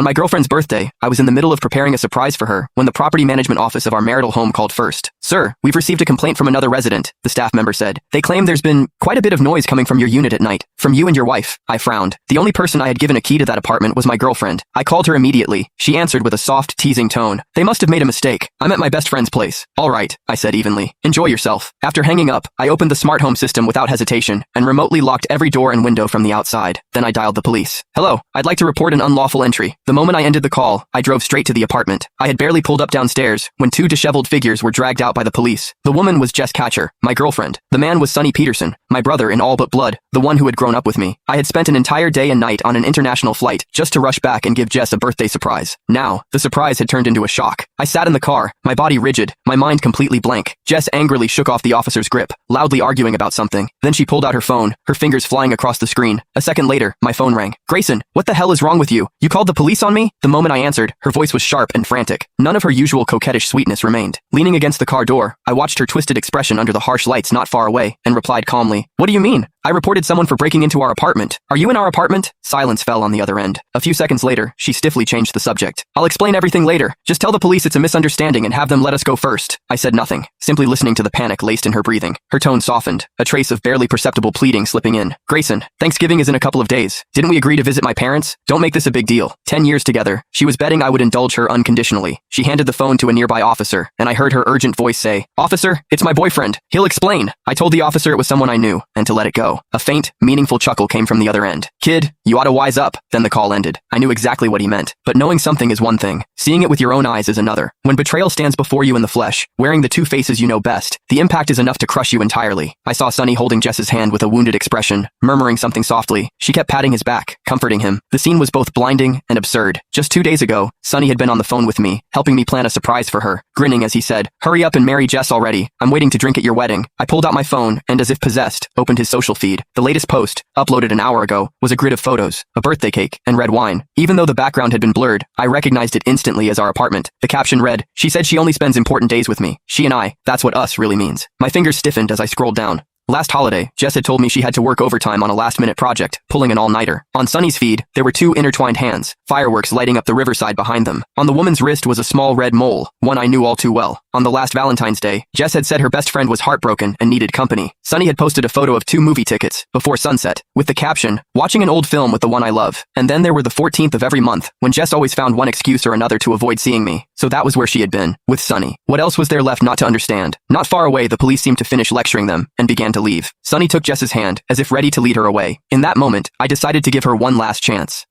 On my girlfriend's birthday, I was in the middle of preparing a surprise for her when the property management office of our marital home called first. Sir, we've received a complaint from another resident, the staff member said. They claim there's been quite a bit of noise coming from your unit at night. From you and your wife. I frowned. The only person I had given a key to that apartment was my girlfriend. I called her immediately. She answered with a soft, teasing tone. They must have made a mistake. I'm at my best friend's place. All right, I said evenly. Enjoy yourself. After hanging up, I opened the smart home system without hesitation and remotely locked every door and window from the outside. Then I dialed the police. Hello, I'd like to report an unlawful entry. The moment I ended the call, I drove straight to the apartment. I had barely pulled up downstairs when two disheveled figures were dragged out by the police. The woman was Jess Catcher, my girlfriend. The man was Sonny Peterson, my brother in all but blood, the one who had grown up with me. I had spent an entire day and night on an international flight just to rush back and give Jess a birthday surprise. Now, the surprise had turned into a shock. I sat in the car, my body rigid, my mind completely blank. Jess angrily shook off the officer's grip, loudly arguing about something. Then she pulled out her phone, her fingers flying across the screen. A second later, my phone rang. Grayson, what the hell is wrong with you? You called the police on me? The moment I answered, her voice was sharp and frantic. None of her usual coquettish sweetness remained. Leaning against the car door, I watched her twisted expression under the harsh lights not far away, and replied calmly, What do you mean? I reported someone for breaking into our apartment. Are you in our apartment? Silence fell on the other end. A few seconds later, she stiffly changed the subject. I'll explain everything later. Just tell the police it's a misunderstanding and have them let us go first. I said nothing, simply listening to the panic laced in her breathing. Her tone softened, a trace of barely perceptible pleading slipping in. Grayson, Thanksgiving is in a couple of days. Didn't we agree to visit my parents? Don't make this a big deal. 10 years together. She was betting I would indulge her unconditionally. She handed the phone to a nearby officer, and I heard her urgent voice say, Officer, it's my boyfriend. He'll explain. I told the officer it was someone I knew, and to let it go. A faint, meaningful chuckle came from the other end. Kid, you ought to wise up. Then the call ended. I knew exactly what he meant. But knowing something is one thing. Seeing it with your own eyes is another. When betrayal stands before you in the flesh, wearing the two faces you know best, the impact is enough to crush you entirely. I saw Sonny holding Jess's hand with a wounded expression, murmuring something softly. She kept patting his back, comforting him. The scene was both blinding and absurd. Just 2 days ago, Sonny had been on the phone with me, helping me plan a surprise for her, grinning as he said, Hurry up and marry Jess already. I'm waiting to drink at your wedding. I pulled out my phone and, as if possessed, opened his social feed. The latest post, uploaded an hour ago, was a grid of photos, a birthday cake, and red wine. Even though the background had been blurred, I recognized it instantly as our apartment. The caption read, She said she only spends important days with me. She and I, that's what us really means. My fingers stiffened as I scrolled down. Last holiday, Jess had told me she had to work overtime on a last-minute project, pulling an all-nighter. On Sonny's feed, there were two intertwined hands, fireworks lighting up the riverside behind them. On the woman's wrist was a small red mole, one I knew all too well. On the last Valentine's Day, Jess had said her best friend was heartbroken and needed company. Sonny had posted a photo of 2 movie tickets, before sunset, with the caption, Watching an old film with the one I love. And then there were the 14th of every month, when Jess always found one excuse or another to avoid seeing me. So that was where she had been, with Sonny. What else was there left not to understand? Not far away, the police seemed to finish lecturing them, and began to leave. Sonny took Jess's hand, as if ready to lead her away. In that moment, I decided to give her one last chance.